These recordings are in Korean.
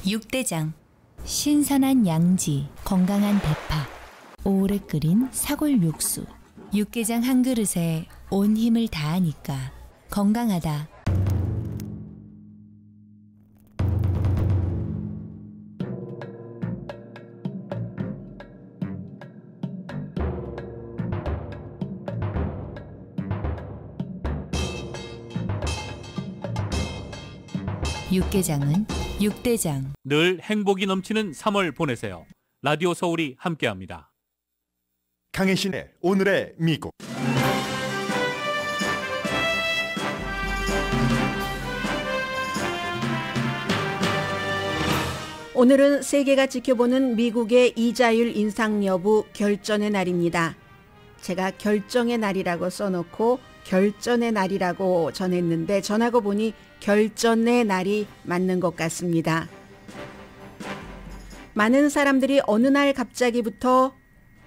육대장. 신선한 양지, 건강한 대파, 오래 끓인 사골 육수. 육개장 한 그릇에 온 힘을 다하니까 건강하다. 육개장은 육대장. 늘 행복이 넘치는 3월 보내세요. 라디오 서울이 함께합니다. 강혜신의 오늘의 미국. 오늘은 세계가 지켜보는 미국의 이자율 인상 여부 결전의 날입니다. 제가 결정의 날이라고 써놓고 결전의 날이라고 전했는데 전하고 보니 결전의 날이 맞는 것 같습니다. 많은 사람들이 어느 날 갑자기부터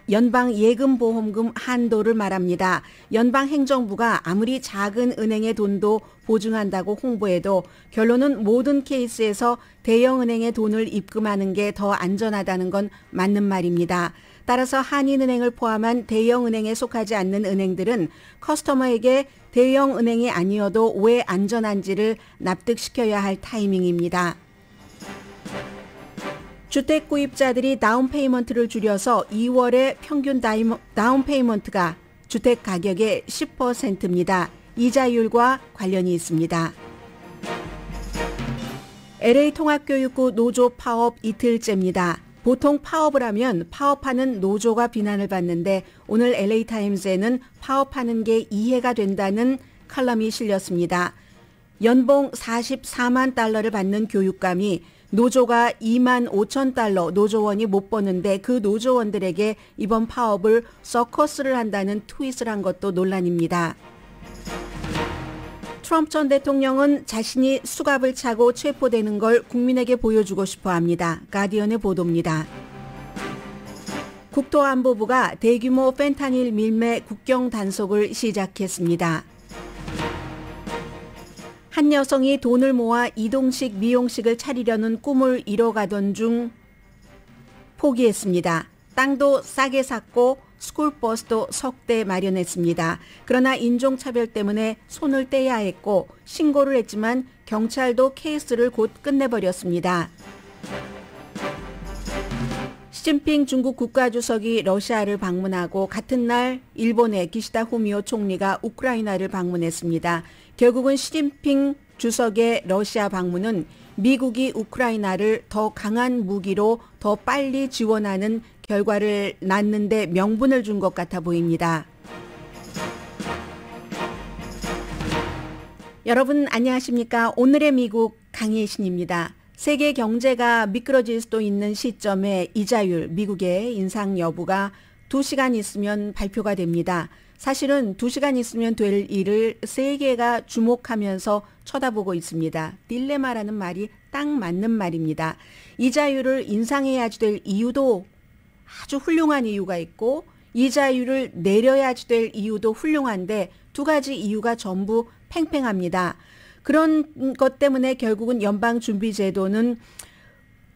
연방예금보험금 한도를 말합니다. 연방행정부가 아무리 작은 은행의 돈도 보증한다고 홍보해도 결론은 모든 케이스에서 대형은행의 돈을 입금하는 게 더 안전하다는 건 맞는 말입니다. 따라서 한인은행을 포함한 대형은행에 속하지 않는 은행들은 커스터머에게 대형은행이 아니어도 왜 안전한지를 납득시켜야 할 타이밍입니다. 주택 구입자들이 다운페이먼트를 줄여서 2월에 평균 다운페이먼트가 주택 가격의 10%입니다. 이자율과 관련이 있습니다. LA 통합교육부 노조 파업 이틀째입니다. 보통 파업을 하면 파업하는 노조가 비난을 받는데 오늘 LA타임즈에는 파업하는 게 이해가 된다는 칼럼이 실렸습니다. 연봉 44만 달러를 받는 교육감이 노조가 2만 5천 달러 노조원이 못 버는데 그 노조원들에게 이번 파업을 서커스를 한다는 트윗을 한 것도 논란입니다. 트럼프 전 대통령은 자신이 수갑을 차고 체포되는 걸 국민에게 보여주고 싶어 합니다. 가디언의 보도입니다. 국토안보부가 대규모 펜타닐 밀매 국경 단속을 시작했습니다. 한 여성이 돈을 모아 이동식 미용식을 차리려는 꿈을 이뤄가던 중 포기했습니다. 땅도 싸게 샀고 스쿨버스도 석 대 마련했습니다. 그러나 인종차별 때문에 손을 떼야 했고 신고를 했지만 경찰도 케이스를 곧 끝내버렸습니다. 시진핑 중국 국가주석이 러시아를 방문하고 같은 날 일본의 기시다 후미오 총리가 우크라이나를 방문했습니다. 결국은 시진핑 주석의 러시아 방문은 미국이 우크라이나를 더 강한 무기로 더 빨리 지원하는 결과를 낳는데 명분을 준 것 같아 보입니다. 여러분 안녕하십니까? 오늘의 미국 강혜신입니다. 세계 경제가 미끄러질 수도 있는 시점에 이자율, 미국의 인상 여부가 2시간 있으면 발표가 됩니다. 사실은 2시간 있으면 될 일을 세계가 주목하면서 쳐다보고 있습니다. 딜레마라는 말이 딱 맞는 말입니다. 이자율을 인상해야지 될 이유도 아주 훌륭한 이유가 있고 이자율을 내려야지 될 이유도 훌륭한데 두 가지 이유가 전부 팽팽합니다. 그런 것 때문에 결국은 연방준비제도는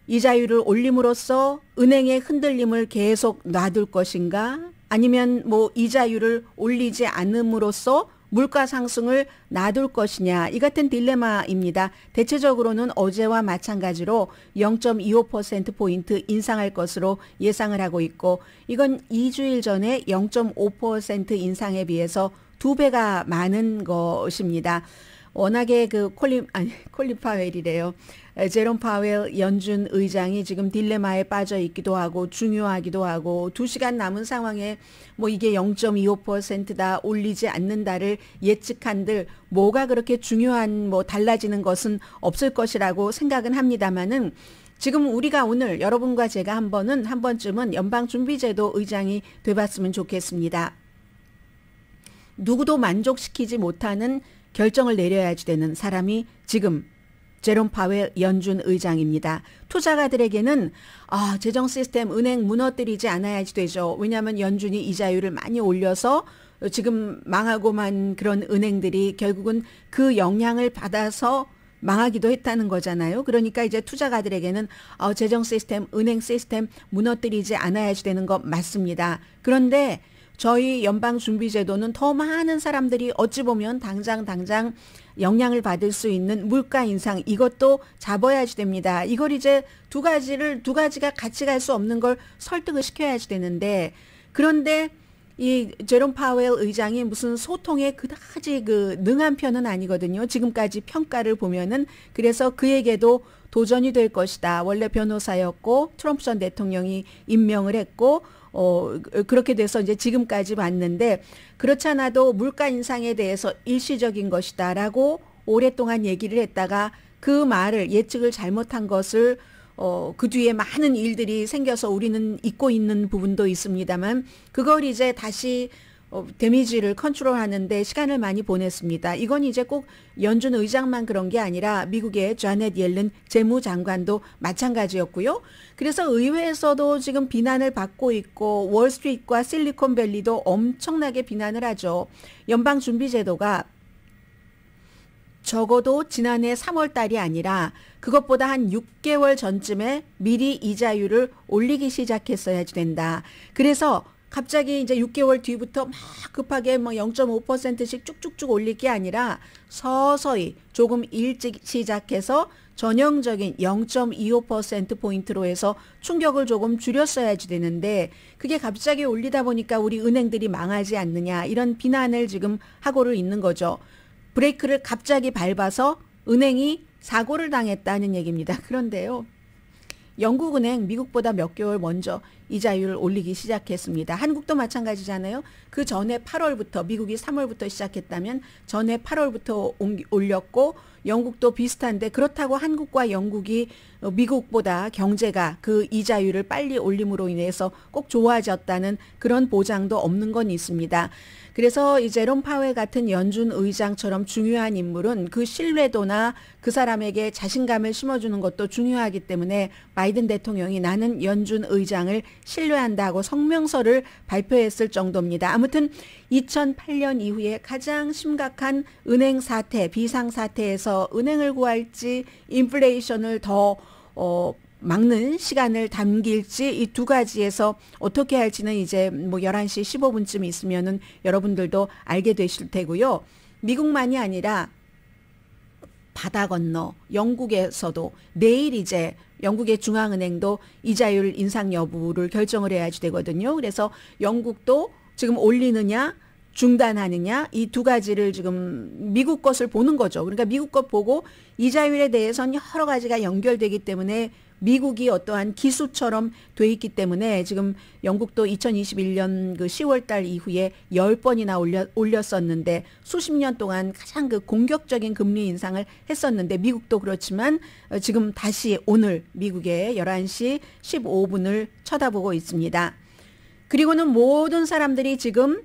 이자율을 올림으로써 은행의 흔들림을 계속 놔둘 것인가 아니면 이자율을 올리지 않음으로써 물가 상승을 놔둘 것이냐 이 같은 딜레마입니다. 대체적으로는 어제와 마찬가지로 0.25%포인트 인상할 것으로 예상을 하고 있고 이건 2주일 전에 0.5% 인상에 비해서 2배가 많은 것입니다. 워낙에 콜린 파웰이래요. 제롬 파웰 연준 의장이 지금 딜레마에 빠져 있기도 하고 중요하기도 하고 2시간 남은 상황에 이게 0.25%다 올리지 않는다를 예측한들 뭐가 그렇게 중요한 달라지는 것은 없을 것이라고 생각은 합니다만은 지금 우리가 오늘 여러분과 제가 한 번쯤은 연방준비제도 의장이 돼봤으면 좋겠습니다. 누구도 만족시키지 못하는 결정을 내려야지 되는 사람이 지금 제롬 파웰 연준 의장입니다. 투자가들에게는 재정 시스템 은행 무너뜨리지 않아야지 되죠. 왜냐하면 연준이 이자율을 많이 올려서 지금 망하고만 그런 은행들이 결국은 그 영향을 받아서 망하기도 했다는 거잖아요. 그러니까 이제 투자가들에게는 재정 시스템, 은행 시스템 무너뜨리지 않아야지 되는 거 맞습니다. 그런데 저희 연방준비제도는 더 많은 사람들이 어찌 보면 당장 영향을 받을 수 있는 물가 인상 이것도 잡아야지 됩니다. 이걸 이제 두 가지가 같이 갈 수 없는 걸 설득을 시켜야지 되는데 그런데 이 제롬 파웰 의장이 무슨 소통에 그다지 능한 편은 아니거든요. 지금까지 평가를 보면은 그래서 그에게도 도전이 될 것이다. 원래 변호사였고 트럼프 전 대통령이 임명을 했고 그렇게 돼서 이제 지금까지 왔는데 그렇지 않아도 물가 인상에 대해서 일시적인 것이다라고 오랫동안 얘기를 했다가 그 말을 예측을 잘못한 것을 그 뒤에 많은 일들이 생겨서 우리는 잊고 있는 부분도 있습니다만 그걸 이제 다시 데미지를 컨트롤하는데 시간을 많이 보냈습니다. 이건 이제 꼭 연준 의장만 그런 게 아니라 미국의 자넷 옐런 재무장관도 마찬가지였고요. 그래서 의회에서도 지금 비난을 받고 있고 월스트리트과 실리콘밸리도 엄청나게 비난을 하죠. 연방준비제도가 적어도 지난해 3월 달이 아니라 그것보다 한 6개월 전쯤에 미리 이자율을 올리기 시작했어야지 된다. 그래서 갑자기 이제 6개월 뒤부터 막 급하게 0.5%씩 쭉쭉쭉 올릴 게 아니라 서서히 조금 일찍 시작해서 전형적인 0.25%포인트로 해서 충격을 조금 줄였어야지 되는데 그게 갑자기 올리다 보니까 우리 은행들이 망하지 않느냐 이런 비난을 지금 하고를 있는 거죠. 브레이크를 갑자기 밟아서 은행이 사고를 당했다는 얘기입니다. 그런데요. 영국은행 미국보다 몇 개월 먼저 이자율을 올리기 시작했습니다. 한국도 마찬가지잖아요. 그 전에 8월부터 미국이 3월부터 시작했다면 전에 8월부터 올렸고 영국도 비슷한데 그렇다고 한국과 영국이 미국보다 경제가 그 이자율을 빨리 올림으로 인해서 꼭 좋아졌다는 그런 보장도 없는 건 있습니다. 그래서 이 제롬 파웰 같은 연준 의장처럼 중요한 인물은 그 신뢰도나 그 사람에게 자신감을 심어주는 것도 중요하기 때문에 바이든 대통령이 나는 연준 의장을 신뢰한다고 성명서를 발표했을 정도입니다. 아무튼 2008년 이후에 가장 심각한 은행 사태, 비상 사태에서 은행을 구할지 인플레이션을 더 막는 시간을 당길지 이 두 가지에서 어떻게 할지는 이제 11시 15분쯤 있으면은 여러분들도 알게 되실 테고요. 미국만이 아니라 바다 건너 영국에서도 내일 이제 영국의 중앙은행도 이자율 인상 여부를 결정을 해야지 되거든요. 그래서 영국도 지금 올리느냐 중단하느냐 이 두 가지를 지금 미국 것을 보는 거죠. 그러니까 미국 것 보고 이자율에 대해서는 여러 가지가 연결되기 때문에 미국이 어떠한 기수처럼 돼 있기 때문에 지금 영국도 2021년 그 10월 달 이후에 10번이나 올렸었는데 수십 년 동안 가장 그 공격적인 금리 인상을 했었는데 미국도 그렇지만 지금 다시 오늘 미국의 11시 15분을 쳐다보고 있습니다. 그리고는 모든 사람들이 지금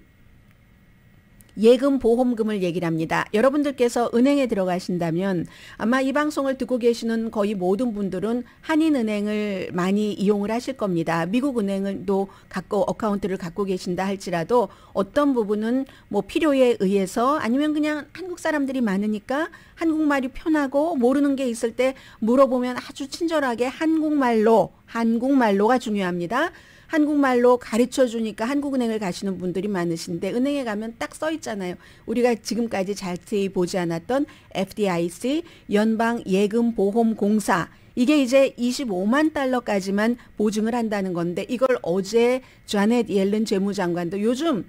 예금 보험금을 얘기를 합니다. 여러분들께서 은행에 들어가신다면 아마 이 방송을 듣고 계시는 거의 모든 분들은 한인은행을 많이 이용을 하실 겁니다. 미국 은행도 어카운트를 갖고 계신다 할지라도 어떤 부분은 필요에 의해서 아니면 그냥 한국 사람들이 많으니까 한국말이 편하고 모르는 게 있을 때 물어보면 아주 친절하게 한국말로가 중요합니다. 한국말로 가르쳐 주니까 한국은행을 가시는 분들이 많으신데 은행에 가면 딱 써 있잖아요. 우리가 지금까지 자세히 보지 않았던 FDIC 연방예금보험공사 이게 이제 25만 달러까지만 보증을 한다는 건데 이걸 어제 자넷 옐런 재무장관도 요즘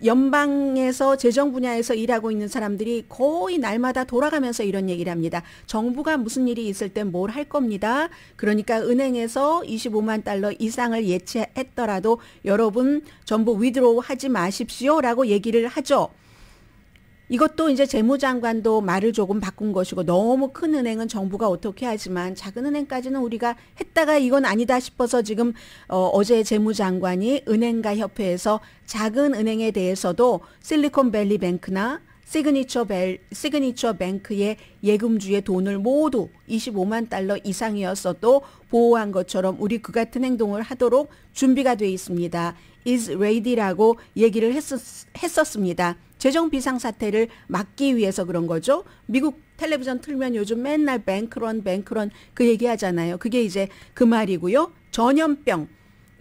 연방에서 재정 분야에서 일하고 있는 사람들이 거의 날마다 돌아가면서 이런 얘기를 합니다. 정부가 무슨 일이 있을 땐 뭘 할 겁니다. 그러니까 은행에서 25만 달러 이상을 예치했더라도 여러분 전부 위드로우 하지 마십시오라고 얘기를 하죠. 이것도 이제 재무장관도 말을 조금 바꾼 것이고 너무 큰 은행은 정부가 어떻게 하지만 작은 은행까지는 우리가 했다가 이건 아니다 싶어서 지금 어제 재무장관이 은행가 협회에서 작은 은행에 대해서도 실리콘밸리 뱅크나 시그니처 뱅크의 예금주의 돈을 모두 25만 달러 이상이었어도 보호한 것처럼 우리 그 같은 행동을 하도록 준비가 되어 있습니다. is ready라고 얘기를 했었습니다. 재정 비상사태를 막기 위해서 그런 거죠. 미국 텔레비전 틀면 요즘 맨날 뱅크런 그 얘기하잖아요. 그게 이제 그 말이고요. 전염병.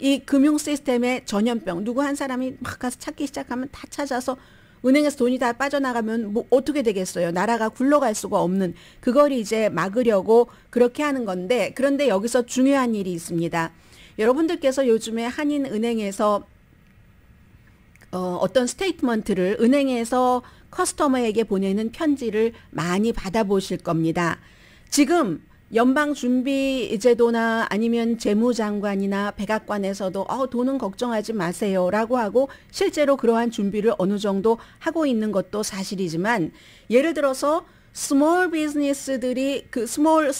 이 금융 시스템의 전염병. 누구 한 사람이 막 가서 찾기 시작하면 다 찾아서 은행에서 돈이 다 빠져나가면 뭐 어떻게 되겠어요. 나라가 굴러갈 수가 없는 그걸 이제 막으려고 그렇게 하는 건데, 그런데 여기서 중요한 일이 있습니다. 여러분들께서 요즘에 한인은행에서 어떤 스테이트먼트를 은행에서 커스터머에게 보내는 편지를 많이 받아보실 겁니다. 지금 연방준비제도나 아니면 재무장관이나 백악관에서도 돈은 걱정하지 마세요 라고 하고 실제로 그러한 준비를 어느 정도 하고 있는 것도 사실이지만, 예를 들어서 스몰 비즈니스들이 그 스몰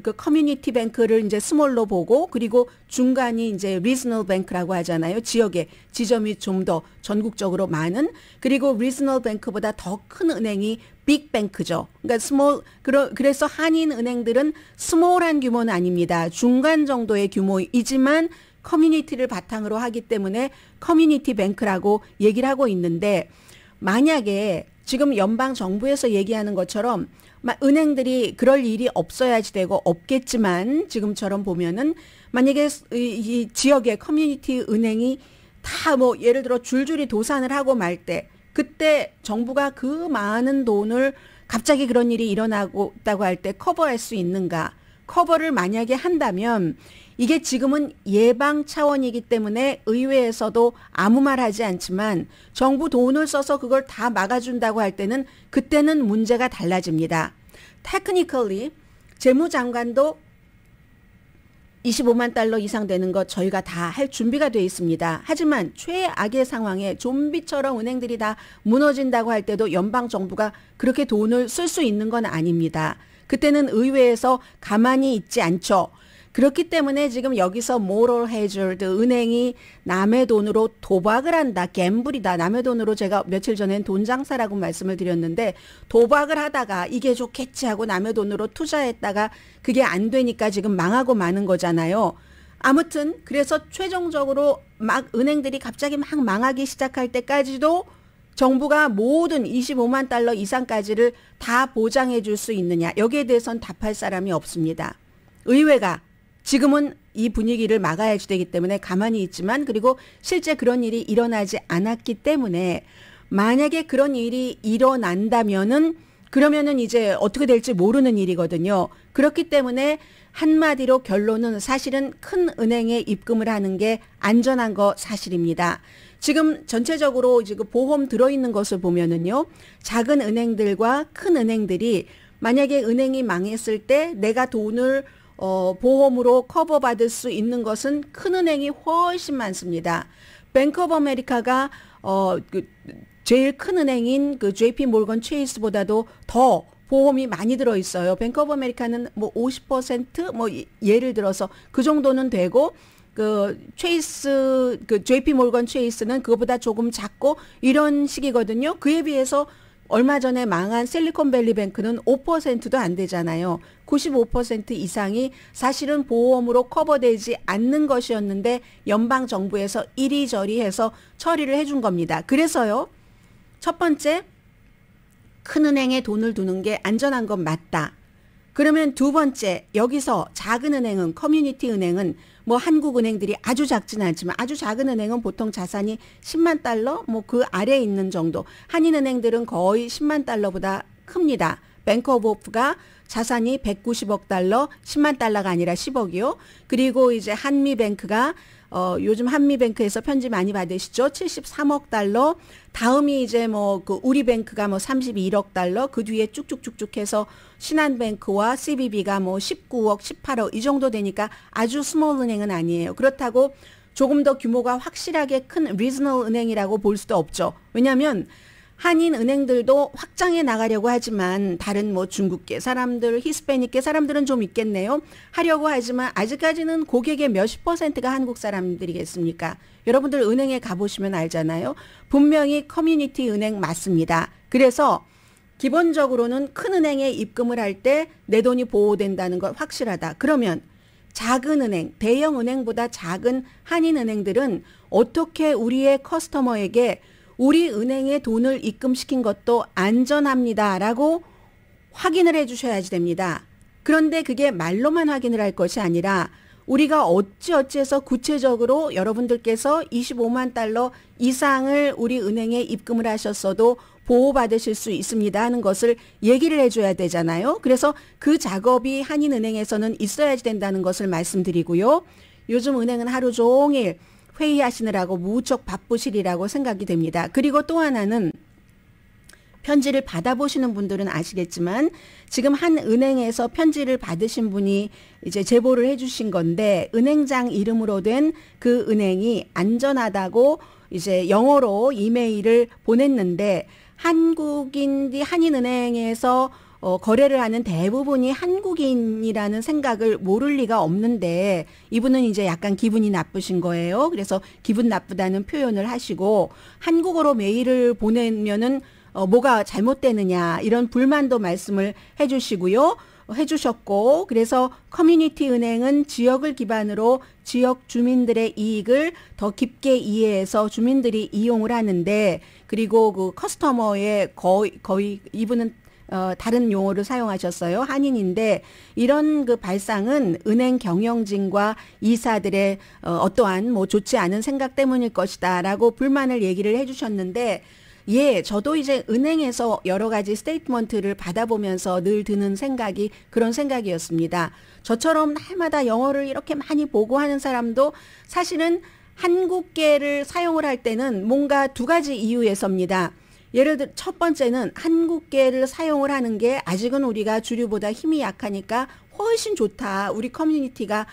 그 커뮤니티 뱅크를 이제 스몰로 보고, 그리고 중간이 이제 리저널 뱅크라고 하잖아요. 지역에 지점이 좀 더 전국적으로 많은, 그리고 리저널 뱅크보다 더 큰 은행이 빅뱅크죠. 그러니까 스몰, 그래서 한인 은행들은 스몰한 규모는 아닙니다. 중간 정도의 규모이지만 커뮤니티를 바탕으로 하기 때문에 커뮤니티 뱅크라고 얘기를 하고 있는데, 만약에 지금 연방 정부에서 얘기하는 것처럼 은행들이 그럴 일이 없어야지 되고 없겠지만, 지금처럼 보면은 만약에 이 지역의 커뮤니티 은행이 다 뭐 예를 들어 줄줄이 도산을 하고 말 때, 그때 정부가 그 많은 돈을 갑자기 그런 일이 일어나고 있다고 할 때 커버할 수 있는가? 커버를 만약에 한다면, 이게 지금은 예방 차원이기 때문에 의회에서도 아무 말 하지 않지만 정부 돈을 써서 그걸 다 막아준다고 할 때는 그때는 문제가 달라집니다. 테크니컬리 재무장관도 25만 달러 이상 되는 것 저희가 다 할 준비가 돼 있습니다. 하지만 최악의 상황에 좀비처럼 은행들이 다 무너진다고 할 때도 연방정부가 그렇게 돈을 쓸 수 있는 건 아닙니다. 그때는 의회에서 가만히 있지 않죠. 그렇기 때문에 지금 여기서 moral hazard, 은행이 남의 돈으로 도박을 한다, 갬블이다. 남의 돈으로 제가 며칠 전엔 돈 장사라고 말씀을 드렸는데, 도박을 하다가 이게 좋겠지 하고 남의 돈으로 투자했다가 그게 안 되니까 지금 망하고 마는 거잖아요. 아무튼 그래서 최종적으로 막 은행들이 갑자기 막 망하기 시작할 때까지도 정부가 모든 25만 달러 이상까지를 다 보장해 줄 수 있느냐, 여기에 대해서는 답할 사람이 없습니다. 의회가 지금은 이 분위기를 막아야지 되기 때문에 가만히 있지만, 그리고 실제 그런 일이 일어나지 않았기 때문에 만약에 그런 일이 일어난다면은 그러면은 이제 어떻게 될지 모르는 일이거든요. 그렇기 때문에 한마디로 결론은 사실은 큰 은행에 입금을 하는 게 안전한 거 사실입니다. 지금 전체적으로 지금 보험 들어있는 것을 보면은요, 작은 은행들과 큰 은행들이 만약에 은행이 망했을 때 내가 돈을 보험으로 커버받을 수 있는 것은 큰 은행이 훨씬 많습니다. 뱅크 오브 아메리카가 제일 큰 은행인 그 JP 몰건 체이스보다도 더 보험이 많이 들어있어요. 뱅크 오브 아메리카는 뭐 50% 뭐 예를 들어서 그 정도는 되고, 그 체이스, 그 JP 몰건 체이스는 그거보다 조금 작고 이런 식이거든요. 그에 비해서 얼마 전에 망한 실리콘밸리 뱅크는 5%도 안 되잖아요. 95% 이상이 사실은 보험으로 커버되지 않는 것이었는데 연방정부에서 이리저리 해서 처리를 해준 겁니다. 그래서요, 첫 번째, 큰 은행에 돈을 두는 게 안전한 건 맞다. 그러면 두 번째, 여기서 작은 은행은, 커뮤니티 은행은 뭐 한국 은행들이 아주 작지는 않지만 아주 작은 은행은 보통 자산이 10만 달러 뭐 그 아래에 있는 정도. 한인 은행들은 거의 10만 달러보다 큽니다. 뱅크 오브 오프가 자산이 190억 달러, 10만 달러가 아니라 10억이요. 그리고 이제 한미뱅크가 요즘 한미뱅크에서 편지 많이 받으시죠? 73억 달러. 다음이 이제 뭐 그 우리뱅크가 뭐 31억 달러. 그 뒤에 쭉쭉쭉쭉 해서 신한뱅크와 CBB가 뭐 19억, 18억 이 정도 되니까 아주 스몰 은행은 아니에요. 그렇다고 조금 더 규모가 확실하게 큰 리저널 은행이라고 볼 수도 없죠. 왜냐하면 한인 은행들도 확장해 나가려고 하지만 다른 뭐 중국계 사람들, 히스패닉계 사람들은 좀 있겠네요. 하려고 하지만 아직까지는 고객의 몇십 %가 한국 사람들이겠습니까? 여러분들 은행에 가보시면 알잖아요. 분명히 커뮤니티 은행 맞습니다. 그래서 기본적으로는 큰 은행에 입금을 할 때 내 돈이 보호된다는 건 확실하다. 그러면 작은 은행, 대형 은행보다 작은 한인 은행들은 어떻게 우리의 커스터머에게 우리 은행에 돈을 입금시킨 것도 안전합니다라고 확인을 해 주셔야지 됩니다. 그런데 그게 말로만 확인을 할 것이 아니라 우리가 어찌어찌해서 구체적으로 여러분들께서 25만 달러 이상을 우리 은행에 입금을 하셨어도 보호받으실 수 있습니다 하는 것을 얘기를 해줘야 되잖아요. 그래서 그 작업이 한인은행에서는 있어야지 된다는 것을 말씀드리고요. 요즘 은행은 하루 종일 회의하시느라고 무척 바쁘시리라고 생각이 됩니다. 그리고 또 하나는 편지를 받아보시는 분들은 아시겠지만 지금 한 은행에서 편지를 받으신 분이 이제 제보를 해주신 건데 은행장 이름으로 된 그 은행이 안전하다고 이제 영어로 이메일을 보냈는데 한국인이 한인은행에서 거래를 하는 대부분이 한국인이라는 생각을 모를 리가 없는데 이분은 이제 약간 기분이 나쁘신 거예요. 그래서 기분 나쁘다는 표현을 하시고 한국어로 메일을 보내면은 뭐가 잘못되느냐 이런 불만도 말씀을 해주셨고 그래서 커뮤니티 은행은 지역을 기반으로 지역 주민들의 이익을 더 깊게 이해해서 주민들이 이용을 하는데 그리고 그 커스터머의 거의 이분은 다른 용어를 사용하셨어요. 한인인데 이런 그 발상은 은행 경영진과 이사들의 어떠한 뭐 좋지 않은 생각 때문일 것이다라고 불만을 얘기를 해주셨는데 예, 저도 이제 은행에서 여러 가지 스테이트먼트를 받아보면서 늘 드는 생각이 그런 생각이었습니다. 저처럼 날마다 영어를 이렇게 많이 보고 하는 사람도 사실은 한국계를 사용을 할 때는 뭔가 두 가지 이유에서입니다. 예를 들어 첫 번째는 한국계를 사용을 하는 게 아직은 우리가 주류보다 힘이 약하니까 훨씬 좋다. 우리 커뮤니티가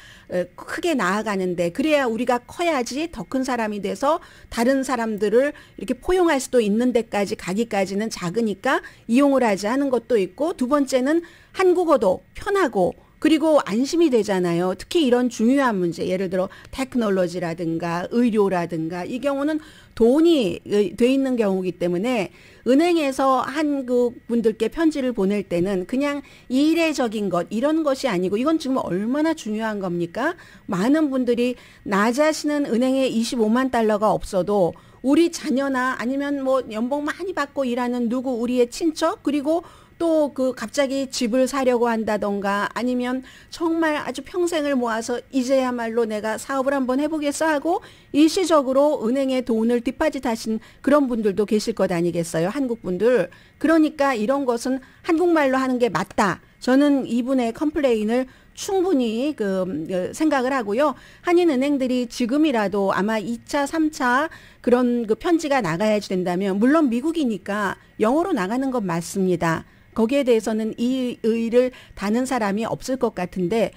크게 나아가는데 그래야 우리가 커야지 더 큰 사람이 돼서 다른 사람들을 이렇게 포용할 수도 있는 데까지 가기까지는 작으니까 이용을 하지 하는 것도 있고 두 번째는 한국어도 편하고 그리고 안심이 되잖아요. 특히 이런 중요한 문제 예를 들어 테크놀로지라든가 의료라든가 이 경우는 돈이 돼 있는 경우이기 때문에 은행에서 한국 분들께 편지를 보낼 때는 그냥 이례적인 것 이런 것이 아니고 이건 지금 얼마나 중요한 겁니까? 많은 분들이 나 자신은 은행에 25만 달러가 없어도 우리 자녀나 아니면 뭐 연봉 많이 받고 일하는 누구 우리의 친척 그리고 또 그 갑자기 집을 사려고 한다던가 아니면 정말 아주 평생을 모아서 이제야말로 내가 사업을 한번 해보겠어 하고 일시적으로 은행에 돈을 디파짓하신 그런 분들도 계실 것 아니겠어요? 한국 분들. 그러니까 이런 것은 한국말로 하는 게 맞다. 저는 이분의 컴플레인을 충분히 생각을 하고요. 한인은행들이 지금이라도 아마 2차, 3차 그런 그 편지가 나가야지 된다면 물론 미국이니까 영어로 나가는 건 맞습니다. 거기에 대해서는 이 의의를 다는 사람이 없을 것 같은데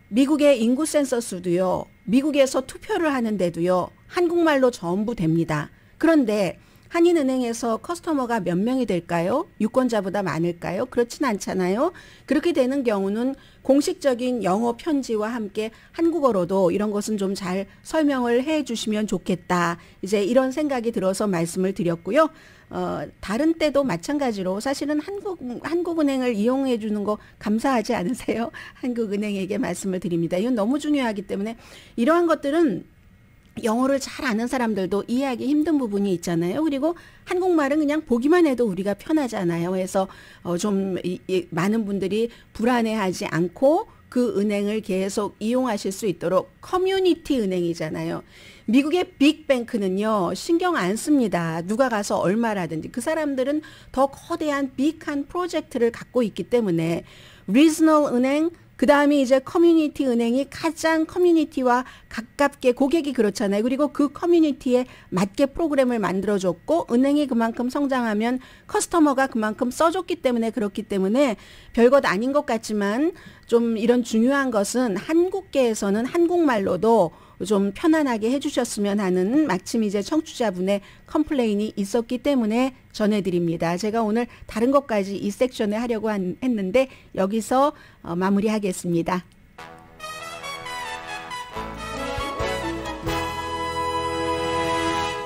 미국의 인구 센서스도요. 미국에서 투표를 하는데도요. 한국말로 전부 됩니다. 그런데 한인은행에서 커스터머가 몇 명이 될까요? 유권자보다 많을까요? 그렇진 않잖아요. 그렇게 되는 경우는 공식적인 영어 편지와 함께 한국어로도 이런 것은 좀 잘 설명을 해 주시면 좋겠다. 이제 이런 생각이 들어서 말씀을 드렸고요. 다른 때도 마찬가지로 사실은 한국은행을 이용해 주는 거 감사하지 않으세요? 한국은행에게 말씀을 드립니다. 이건 너무 중요하기 때문에 이러한 것들은 영어를 잘 아는 사람들도 이해하기 힘든 부분이 있잖아요. 그리고 한국말은 그냥 보기만 해도 우리가 편하잖아요. 그래서 좀 많은 분들이 불안해하지 않고 그 은행을 계속 이용하실 수 있도록 커뮤니티 은행이잖아요. 미국의 빅뱅크는요. 신경 안 씁니다. 누가 가서 얼마라든지. 그 사람들은 더 거대한 빅한 프로젝트를 갖고 있기 때문에 리저널 은행 그 다음에 이제 커뮤니티 은행이 가장 커뮤니티와 가깝게 고객이 그렇잖아요. 그리고 그 커뮤니티에 맞게 프로그램을 만들어줬고 은행이 그만큼 성장하면 커스터머가 그만큼 써줬기 때문에 그렇기 때문에 별것 아닌 것 같지만 좀 이런 중요한 것은 한국계에서는 한국말로도 좀 편안하게 해주셨으면 하는 마침 이제 청취자분의 컴플레인이 있었기 때문에 전해드립니다. 제가 오늘 다른 것까지 이 섹션에 하려고 했는데 여기서 마무리하겠습니다.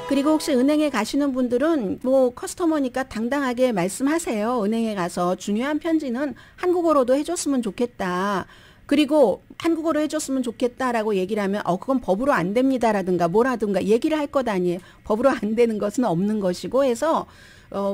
그리고 혹시 은행에 가시는 분들은 뭐 커스터머니까 당당하게 말씀하세요. 은행에 가서 중요한 편지는 한국어로도 해줬으면 좋겠다. 그리고 한국어로 해줬으면 좋겠다라고 얘기를 하면 그건 법으로 안 됩니다라든가 뭐라든가 얘기를 할 것 아니에요. 법으로 안 되는 것은 없는 것이고 해서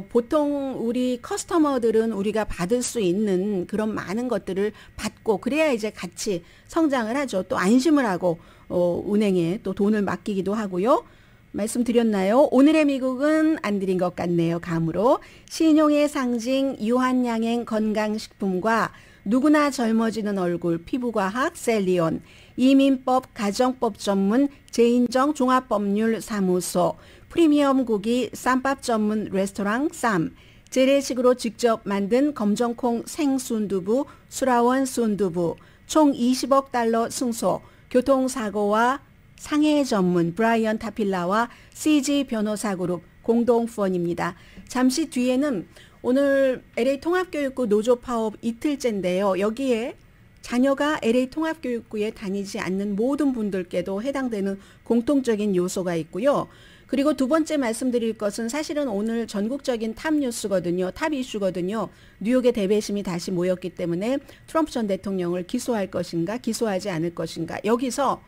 보통 우리 커스터머들은 우리가 받을 수 있는 그런 많은 것들을 받고 그래야 이제 같이 성장을 하죠. 또 안심을 하고 은행에 또 돈을 맡기기도 하고요. 말씀드렸나요? 오늘의 미국은 안 드린 것 같네요. 감으로 신용의 상징 유한양행 건강식품과 누구나 젊어지는 얼굴 피부과학 셀리온, 이민법 가정법 전문 제인정 종합법률사무소, 프리미엄 고기 쌈밥 전문 레스토랑 쌈, 재래식으로 직접 만든 검정콩 생순두부 수라원 순두부, 총 20억 달러 승소, 교통사고와 상해 전문 브라이언 타필라와 CG 변호사그룹 공동 후원입니다. 잠시 뒤에는 오늘 LA 통합교육구 노조 파업 이틀째인데요. 여기에 자녀가 LA 통합교육구에 다니지 않는 모든 분들께도 해당되는 공통적인 요소가 있고요. 그리고 두 번째 말씀드릴 것은 사실은 오늘 전국적인 탑 뉴스거든요. 탑 이슈거든요. 뉴욕의 대배심이 다시 모였기 때문에 트럼프 전 대통령을 기소할 것인가 기소하지 않을 것인가. 여기서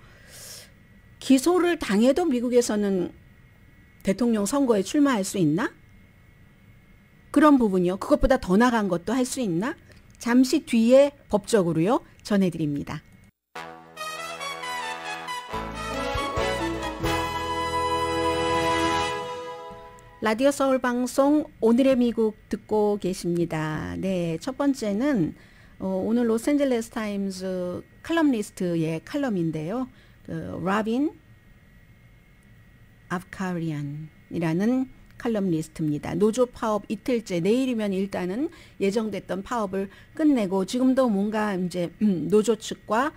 기소를 당해도 미국에서는 대통령 선거에 출마할 수 있나? 그런 부분이요. 그것보다 더 나간 것도 할 수 있나? 잠시 뒤에 법적으로요. 전해드립니다. 라디오 서울 방송 오늘의 미국 듣고 계십니다. 네, 첫 번째는 오늘 로스앤젤레스 타임즈 칼럼니스트의 칼럼인데요. 라빈 아프카리안이라는 칼럼니스트입니다. 노조 파업 이틀째, 내일이면 일단은 예정됐던 파업을 끝내고 지금도 뭔가 이제 노조 측과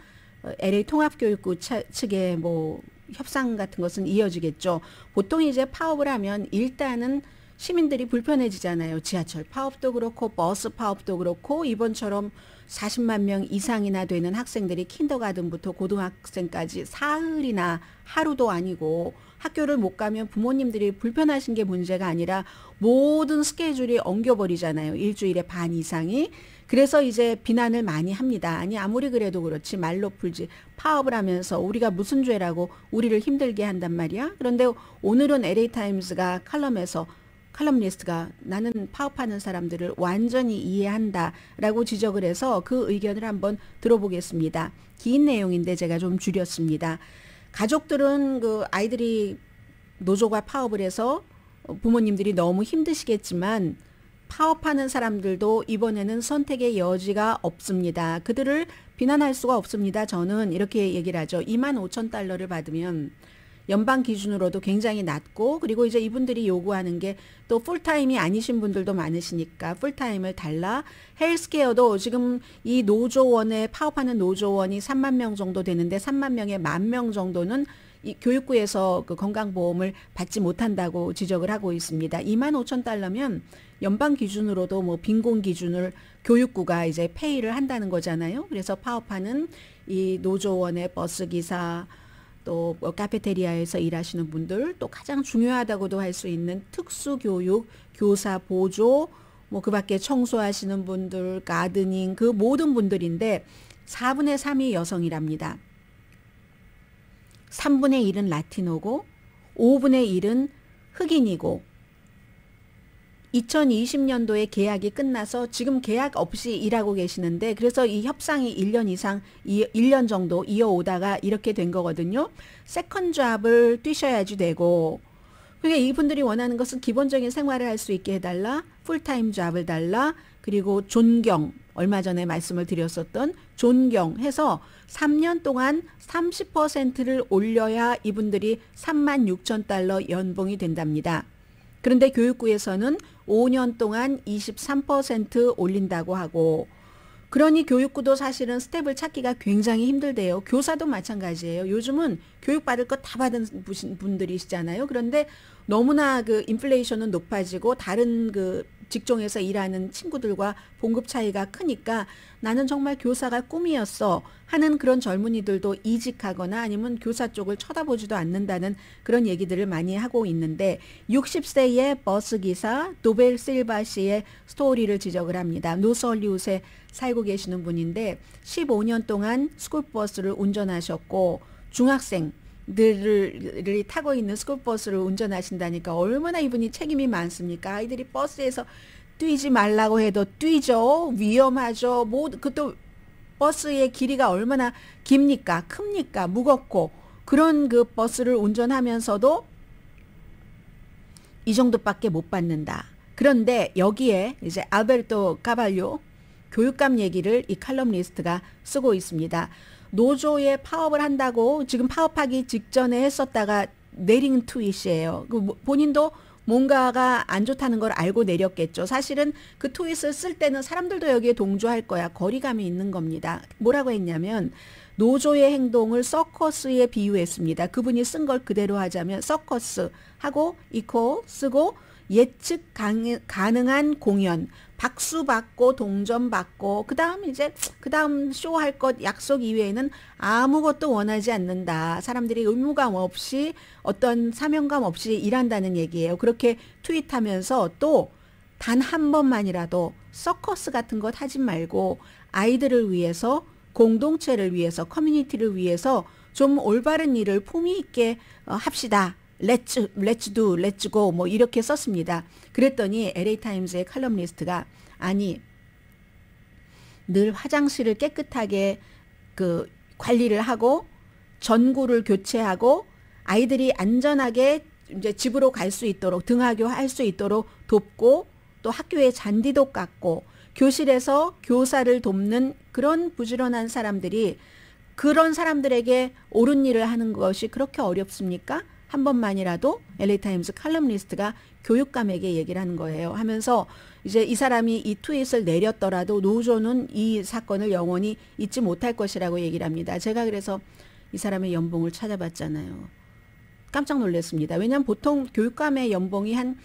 LA 통합교육구 측의 뭐 협상 같은 것은 이어지겠죠. 보통 이제 파업을 하면 일단은 시민들이 불편해지잖아요. 지하철 파업도 그렇고 버스 파업도 그렇고 이번처럼 40만 명 이상이나 되는 학생들이 킨더가든부터 고등학생까지 사흘이나 하루도 아니고 학교를 못 가면 부모님들이 불편하신 게 문제가 아니라 모든 스케줄이 엉겨버리잖아요. 일주일에 반 이상이. 그래서 이제 비난을 많이 합니다. 아니 아무리 그래도 그렇지 말로 풀지 파업을 하면서 우리가 무슨 죄라고 우리를 힘들게 한단 말이야. 그런데 오늘은 LA타임스가 칼럼니스트가 나는 파업하는 사람들을 완전히 이해한다라고 지적을 해서 그 의견을 한번 들어보겠습니다. 긴 내용인데 제가 좀 줄였습니다. 가족들은 그 아이들이 노조가 파업을 해서 부모님들이 너무 힘드시겠지만 파업하는 사람들도 이번에는 선택의 여지가 없습니다. 그들을 비난할 수가 없습니다. 저는 이렇게 얘기를 하죠. 25,000달러를 받으면 연방 기준으로도 굉장히 낮고 그리고 이제 이분들이 요구하는 게 또 풀타임이 아니신 분들도 많으시니까 풀타임을 달라. 헬스케어도 지금 이 노조원에 파업하는 노조원이 3만 명 정도 되는데 3만 명에 10,000명 정도는 이 교육부에서 그 건강보험을 받지 못한다고 지적을 하고 있습니다. 25,000달러면 연방 기준으로도 뭐 빈곤 기준을 교육부가 이제 페이를 한다는 거잖아요. 그래서 파업하는 이 노조원의 버스기사 또 카페테리아에서 일하시는 분들 또 가장 중요하다고도 할 수 있는 특수교육, 교사 보조 뭐 그밖에 청소하시는 분들, 가드닝 그 모든 분들인데 4분의 3이 여성이랍니다. 3분의 1은 라티노고 5분의 1은 흑인이고 2020년도에 계약이 끝나서 지금 계약 없이 일하고 계시는데 그래서 이 협상이 1년 이상, 1년 정도 이어오다가 이렇게 된 거거든요. 세컨 잡을 뛰셔야지 되고 그러니까 이분들이 원하는 것은 기본적인 생활을 할 수 있게 해달라, 풀타임 잡을 달라, 그리고 존경, 얼마 전에 말씀을 드렸었던 존경해서 3년 동안 30%를 올려야 이분들이 36,000달러 연봉이 된답니다. 그런데 교육부에서는 5년 동안 23% 올린다고 하고 그러니 교육부도 사실은 스텝을 찾기가 굉장히 힘들대요. 교사도 마찬가지예요. 요즘은 교육받을 거 다 받은 분들이시잖아요. 그런데 너무나 그 인플레이션은 높아지고 다른 그 직종에서 일하는 친구들과 봉급 차이가 크니까 나는 정말 교사가 꿈이었어 하는 그런 젊은이들도 이직하거나 아니면 교사 쪽을 쳐다보지도 않는다는 그런 얘기들을 많이 하고 있는데 60세의 버스기사 도벨 실바 씨의 스토리를 지적을 합니다. 노스홀리우드에 살고 계시는 분인데 15년 동안 스쿨버스를 운전하셨고 중학생 들이 타고 있는 스쿨버스를 운전하신다니까 얼마나 이분이 책임이 많습니까? 아이들이 버스에서 뛰지 말라고 해도 뛰죠. 위험하죠. 뭐 그것도 버스의 길이가 얼마나 깁니까? 큽니까? 무겁고 그런 그 버스를 운전하면서도 이 정도밖에 못 받는다. 그런데 여기에 이제 알베르토 카발료 교육감 얘기를 이 칼럼니스트가 쓰고 있습니다. 노조에 파업을 한다고 지금 파업하기 직전에 했었다가 내린 트윗이에요. 본인도 뭔가가 안 좋다는 걸 알고 내렸겠죠. 사실은 그 트윗을 쓸 때는 사람들도 여기에 동조할 거야. 거리감이 있는 겁니다. 뭐라고 했냐면 노조의 행동을 서커스에 비유했습니다. 그분이 쓴 걸 그대로 하자면 서커스하고 이코 쓰고 예측 가능한 공연, 박수 받고 동전 받고 그다음 쇼 할 것 약속 이외에는 아무것도 원하지 않는다. 사람들이 의무감 없이 어떤 사명감 없이 일한다는 얘기예요. 그렇게 트윗하면서 또 단 한 번만이라도 서커스 같은 것 하지 말고 아이들을 위해서 공동체를 위해서 커뮤니티를 위해서 좀 올바른 일을 품위 있게 합시다. Let's do, let's go 뭐 이렇게 썼습니다. 그랬더니 LA타임스의 칼럼니스트가 아니 늘 화장실을 깨끗하게 그 관리를 하고 전구를 교체하고 아이들이 안전하게 이제 집으로 갈 수 있도록 등하교 할 수 있도록 돕고 또 학교에 잔디도 깎고 교실에서 교사를 돕는 그런 부지런한 사람들이 그런 사람들에게 옳은 일을 하는 것이 그렇게 어렵습니까? 한 번만이라도 LA타임스 칼럼니스트가 교육감에게 얘기를 하는 거예요. 하면서 이제 이 사람이 이 트윗을 내렸더라도 노조는 이 사건을 영원히 잊지 못할 것이라고 얘기를 합니다. 제가 그래서 이 사람의 연봉을 찾아봤잖아요. 깜짝 놀랐습니다. 왜냐하면 보통 교육감의 연봉이 한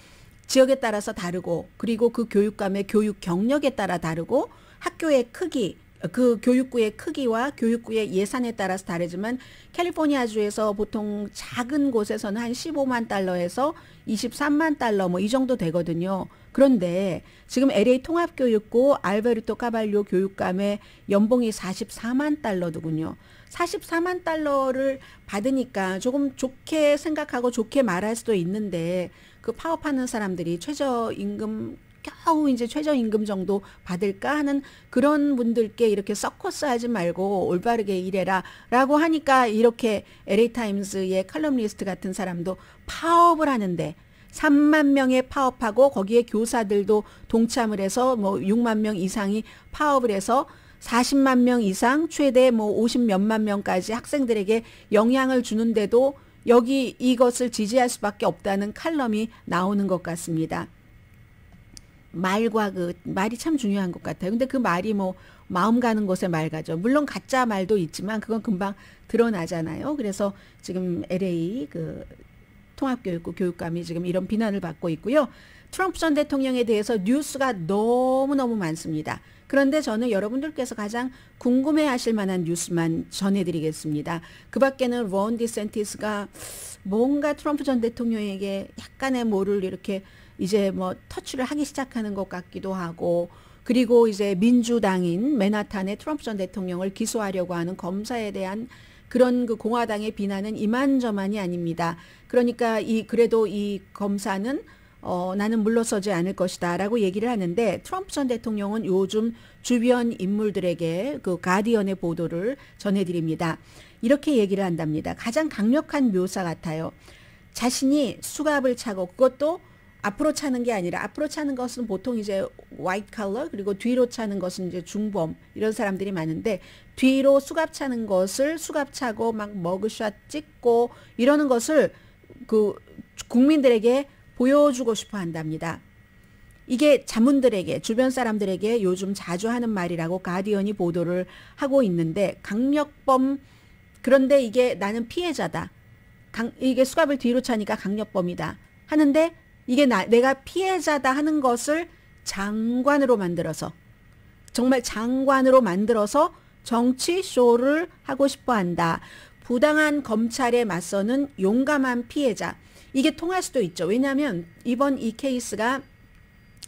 지역에 따라서 다르고 그리고 그 교육감의 교육 경력에 따라 다르고 학교의 크기 그 교육구의 크기와 교육구의 예산에 따라서 다르지만 캘리포니아주에서 보통 작은 곳에서는 한 15만 달러에서 23만 달러 뭐 이 정도 되거든요. 그런데 지금 LA 통합교육구 알베르토 카발료 교육감의 연봉이 44만 달러더군요. 44만 달러를 받으니까 조금 좋게 생각하고 좋게 말할 수도 있는데 그 파업하는 사람들이 최저임금 겨우 이제 최저임금 정도 받을까 하는 그런 분들께 이렇게 서커스 하지 말고 올바르게 일해라 라고 하니까 이렇게 LA타임스의 칼럼니스트 같은 사람도 파업을 하는데 3만 명의 파업하고 거기에 교사들도 동참을 해서 뭐 6만 명 이상이 파업을 해서 40만 명 이상 최대 뭐 50 몇만 명까지 학생들에게 영향을 주는데도 여기 이것을 지지할 수밖에 없다는 칼럼이 나오는 것 같습니다. 말이 참 중요한 것 같아요. 근데 그 말이 뭐 마음 가는 곳에 말 가죠. 물론 가짜 말도 있지만 그건 금방 드러나잖아요. 그래서 지금 LA 그 통합교육부 교육감이 지금 이런 비난을 받고 있고요. 트럼프 전 대통령에 대해서 뉴스가 너무너무 많습니다. 그런데 저는 여러분들께서 가장 궁금해하실 만한 뉴스만 전해드리겠습니다. 그 밖에는 론 디센티스가 뭔가 트럼프 전 대통령에게 약간의 뭐를 이렇게 이제 뭐 터치를 하기 시작하는 것 같기도 하고 그리고 이제 민주당인 맨하탄의 트럼프 전 대통령을 기소하려고 하는 검사에 대한 그런 그 공화당의 비난은 이만저만이 아닙니다. 그러니까 그래도 이 검사는 나는 물러서지 않을 것이다 라고 얘기를 하는데 트럼프 전 대통령은 요즘 주변 인물들에게 그 가디언의 보도를 전해드립니다. 이렇게 얘기를 한답니다. 가장 강력한 묘사 같아요. 자신이 수갑을 차고 그것도 앞으로 차는 게 아니라 앞으로 차는 것은 보통 이제 화이트 컬러 그리고 뒤로 차는 것은 이제 중범 이런 사람들이 많은데 뒤로 수갑 차는 것을 수갑 차고 막 머그샷 찍고 이러는 것을 그 국민들에게 보여주고 싶어 한답니다. 이게 자문들에게 주변 사람들에게 요즘 자주 하는 말이라고 가디언이 보도를 하고 있는데 강력범 그런데 이게 나는 피해자다. 이게 수갑을 뒤로 차니까 강력범이다. 하는데 이게 내가 피해자다 하는 것을 장관으로 만들어서 정말 장관으로 만들어서 정치 쇼를 하고 싶어 한다. 부당한 검찰에 맞서는 용감한 피해자. 이게 통할 수도 있죠. 왜냐하면 이번 이 케이스가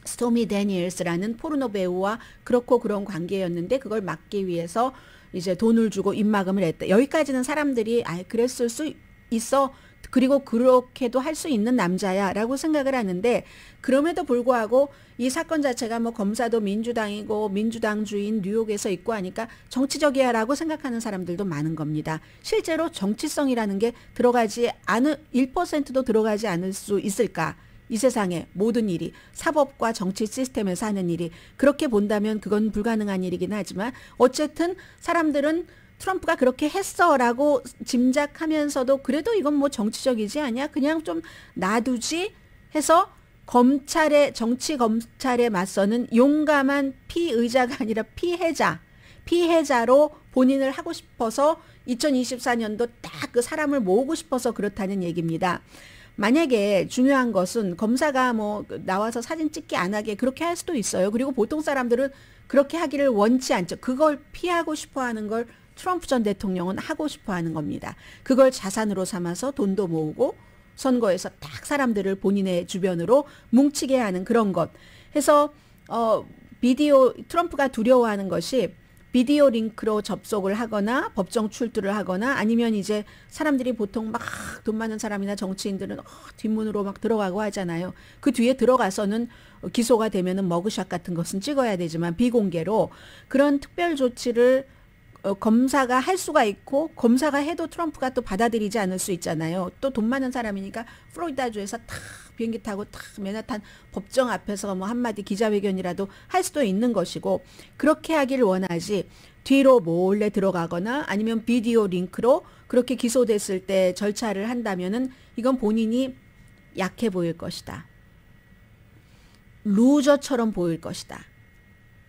스토미 데니엘스라는 포르노 배우와 그렇고 그런 관계였는데 그걸 막기 위해서 이제 돈을 주고 입막음을 했다. 여기까지는 사람들이 그랬을 수 있어. 그리고 그렇게도 할 수 있는 남자야 라고 생각을 하는데, 그럼에도 불구하고 이 사건 자체가 뭐 검사도 민주당이고 민주당주인 뉴욕에서 있고 하니까 정치적이야 라고 생각하는 사람들도 많은 겁니다. 실제로 정치성이라는 게 들어가지 않을 1%도 들어가지 않을 수 있을까? 이 세상의 모든 일이 사법과 정치 시스템에서 하는 일이 그렇게 본다면 그건 불가능한 일이긴 하지만, 어쨌든 사람들은 트럼프가 그렇게 했어라고 짐작하면서도 그래도 이건 뭐 정치적이지 않냐? 그냥 좀 놔두지 해서 정치 검찰에 맞서는 용감한 피의자가 아니라 피해자로 본인을 하고 싶어서 2024년도 딱 그 사람을 모으고 싶어서 그렇다는 얘기입니다. 만약에 중요한 것은 검사가 뭐 나와서 사진 찍기 안 하게 그렇게 할 수도 있어요. 그리고 보통 사람들은 그렇게 하기를 원치 않죠. 그걸 피하고 싶어 하는 걸 트럼프 전 대통령은 하고 싶어 하는 겁니다. 그걸 자산으로 삼아서 돈도 모으고 선거에서 딱 사람들을 본인의 주변으로 뭉치게 하는 그런 것. 해서 트럼프가 두려워하는 것이 비디오 링크로 접속을 하거나 법정 출두를 하거나, 아니면 이제 사람들이 보통 막 돈 많은 사람이나 정치인들은 뒷문으로 막 들어가고 하잖아요. 그 뒤에 들어가서는 기소가 되면은 머그샷 같은 것은 찍어야 되지만 비공개로 그런 특별 조치를 검사가 할 수가 있고, 검사가 해도 트럼프가 또 받아들이지 않을 수 있잖아요. 또 돈 많은 사람이니까 플로리다주에서 탁 비행기 타고 탁 맨하탄 법정 앞에서 뭐 한마디 기자회견이라도 할 수도 있는 것이고, 그렇게 하길 원하지 뒤로 몰래 들어가거나 아니면 비디오 링크로 그렇게 기소됐을 때 절차를 한다면은 이건 본인이 약해 보일 것이다. 루저처럼 보일 것이다.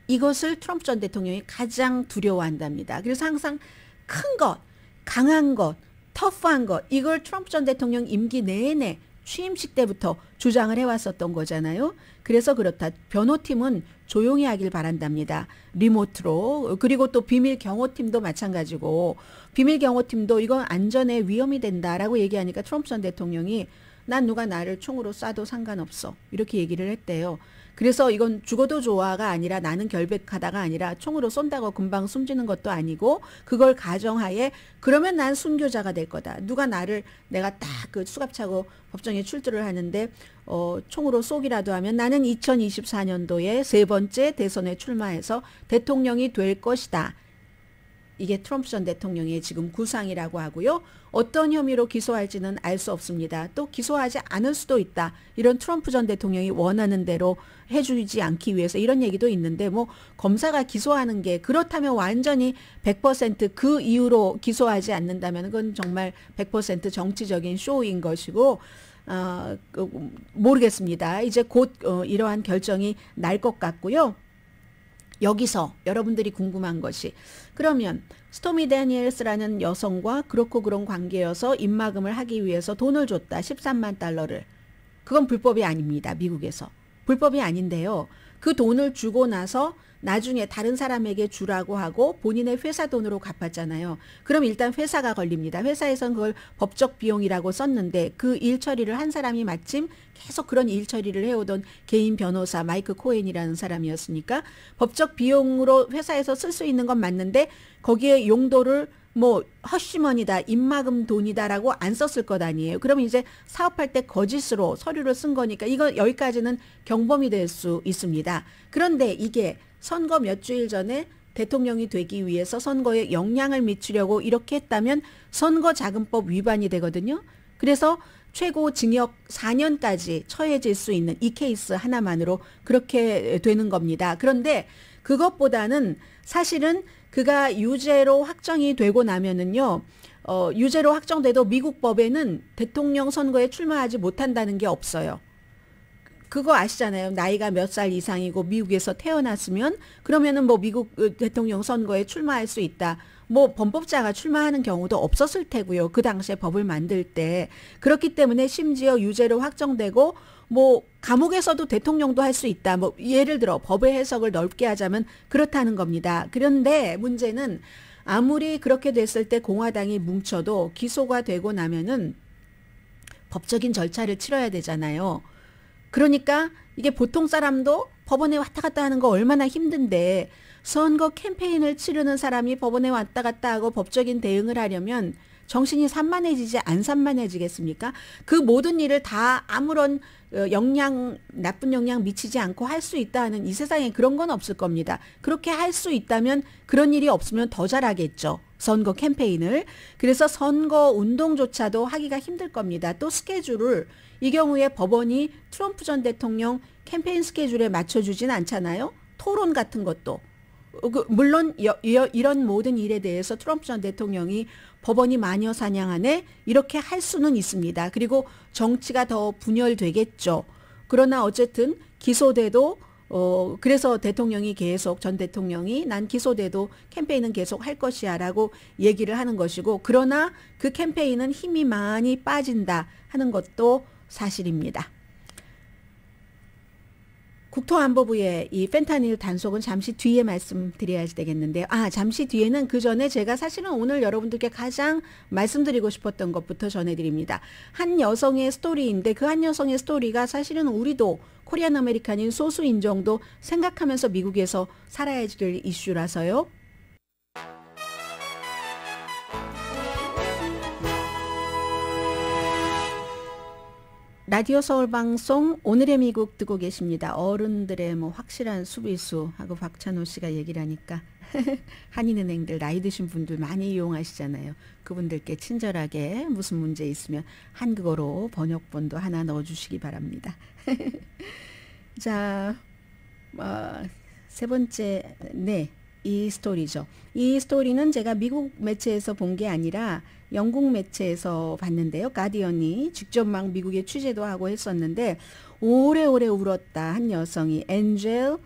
이것을 트럼프 전 대통령이 가장 두려워한답니다. 그래서 항상 큰 것, 강한 것, 터프한 것, 이걸 트럼프 전 대통령 임기 내내 취임식 때부터 주장을 해왔었던 거잖아요. 그래서 그렇다. 변호팀은 조용히 하길 바란답니다. 리모트로. 그리고 또 비밀 경호팀도 마찬가지고, 비밀 경호팀도 이건 안전에 위험이 된다라고 얘기하니까 트럼프 전 대통령이 난 누가 나를 총으로 쏴도 상관없어, 이렇게 얘기를 했대요. 그래서 이건 죽어도 좋아가 아니라, 나는 결백하다가 아니라 총으로 쏜다고 금방 숨지는 것도 아니고, 그걸 가정하에 그러면 난 순교자가 될 거다. 누가 내가 딱 그 수갑차고 법정에 출두를 하는데 총으로 쏘기라도 하면 나는 2024년도에 세 번째 대선에 출마해서 대통령이 될 것이다. 이게 트럼프 전 대통령의 지금 구상이라고 하고요. 어떤 혐의로 기소할지는 알 수 없습니다. 또 기소하지 않을 수도 있다. 이런 트럼프 전 대통령이 원하는 대로 해주지 않기 위해서 이런 얘기도 있는데, 뭐 검사가 기소하는 게 그렇다면 완전히 100%그 이유로 기소하지 않는다면 그건 정말 100% 정치적인 쇼인 것이고, 모르겠습니다. 이제 곧 이러한 결정이 날 것 같고요. 여기서 여러분들이 궁금한 것이, 그러면 스토미 데니엘스라는 여성과 그렇고 그런 관계여서 입막음을 하기 위해서 돈을 줬다. 13만 달러를. 그건 불법이 아닙니다. 미국에서. 불법이 아닌데요. 그 돈을 주고 나서 나중에 다른 사람에게 주라고 하고 본인의 회사 돈으로 갚았잖아요. 그럼 일단 회사가 걸립니다. 회사에선 그걸 법적 비용이라고 썼는데, 그 일 처리를 한 사람이 마침 계속 그런 일 처리를 해오던 개인 변호사 마이크 코엔이라는 사람이었으니까 법적 비용으로 회사에서 쓸 수 있는 건 맞는데, 거기에 용도를 뭐 허쉬머니다, 입막음 돈이다라고 안 썼을 것 아니에요. 그럼 이제 사업할 때 거짓으로 서류를 쓴 거니까 이거 여기까지는 경범이 될 수 있습니다. 그런데 이게 선거 몇 주일 전에 대통령이 되기 위해서 선거에 영향을 미치려고 이렇게 했다면 선거자금법 위반이 되거든요. 그래서 최고 징역 4년까지 처해질 수 있는 이 케이스 하나만으로 그렇게 되는 겁니다. 그런데 그것보다는 사실은 그가 유죄로 확정이 되고 나면은요, 유죄로 확정돼도 미국 법에는 대통령 선거에 출마하지 못한다는 게 없어요. 그거 아시잖아요. 나이가 몇 살 이상이고 미국에서 태어났으면 그러면은 뭐 미국 대통령 선거에 출마할 수 있다. 뭐 범법자가 출마하는 경우도 없었을 테고요. 그 당시에 법을 만들 때. 그렇기 때문에 심지어 유죄로 확정되고 뭐 감옥에서도 대통령도 할 수 있다. 뭐 예를 들어 법의 해석을 넓게 하자면 그렇다는 겁니다. 그런데 문제는 아무리 그렇게 됐을 때 공화당이 뭉쳐도 기소가 되고 나면은 법적인 절차를 치러야 되잖아요. 그러니까 이게 보통 사람도 법원에 왔다 갔다 하는 거 얼마나 힘든데, 선거 캠페인을 치르는 사람이 법원에 왔다 갔다 하고 법적인 대응을 하려면 정신이 산만해지지 안 산만해지겠습니까? 그 모든 일을 다 아무런 나쁜 영향 미치지 않고 할 수 있다 하는 이 세상에 그런 건 없을 겁니다. 그렇게 할 수 있다면 그런 일이 없으면 더 잘하겠죠. 선거 캠페인을. 그래서 선거 운동조차도 하기가 힘들 겁니다. 또 스케줄을 이 경우에 법원이 트럼프 전 대통령 캠페인 스케줄에 맞춰주진 않잖아요. 토론 같은 것도. 물론 이런 모든 일에 대해서 트럼프 전 대통령이 법원이 마녀 사냥하네 이렇게 할 수는 있습니다. 그리고 정치가 더 분열되겠죠. 그러나 어쨌든 기소돼도 그래서 대통령이 계속 전 대통령이 난 기소돼도 캠페인은 계속 할 것이야 라고 얘기를 하는 것이고 그러나 그 캠페인은 힘이 많이 빠진다 하는 것도 사실입니다. 국토안보부의 이 펜타닐 단속은 잠시 뒤에 말씀드려야 되겠는데요. 잠시 뒤에는 그 전에 제가 사실은 오늘 여러분들께 가장 말씀드리고 싶었던 것부터 전해드립니다. 한 여성의 스토리인데 그 한 여성의 스토리가 사실은 우리도 코리안 아메리칸인 소수 인종도 생각하면서 미국에서 살아야 될 이슈라서요. 라디오 서울 방송 오늘의 미국 듣고 계십니다. 어른들의 확실한 수비수 하고 박찬호 씨가 얘기를 하니까 한인은행들 나이 드신 분들 많이 이용하시잖아요. 그분들께 친절하게 무슨 문제 있으면 한국어로 번역본도 하나 넣어주시기 바랍니다. 자, 세 번째 이 스토리죠. 이 스토리는 제가 미국 매체에서 본 게 아니라 영국 매체에서 봤는데요. 가디언이 직접 막 미국에 취재도 하고 했었는데 오래오래 울었다 한 여성이 엔젤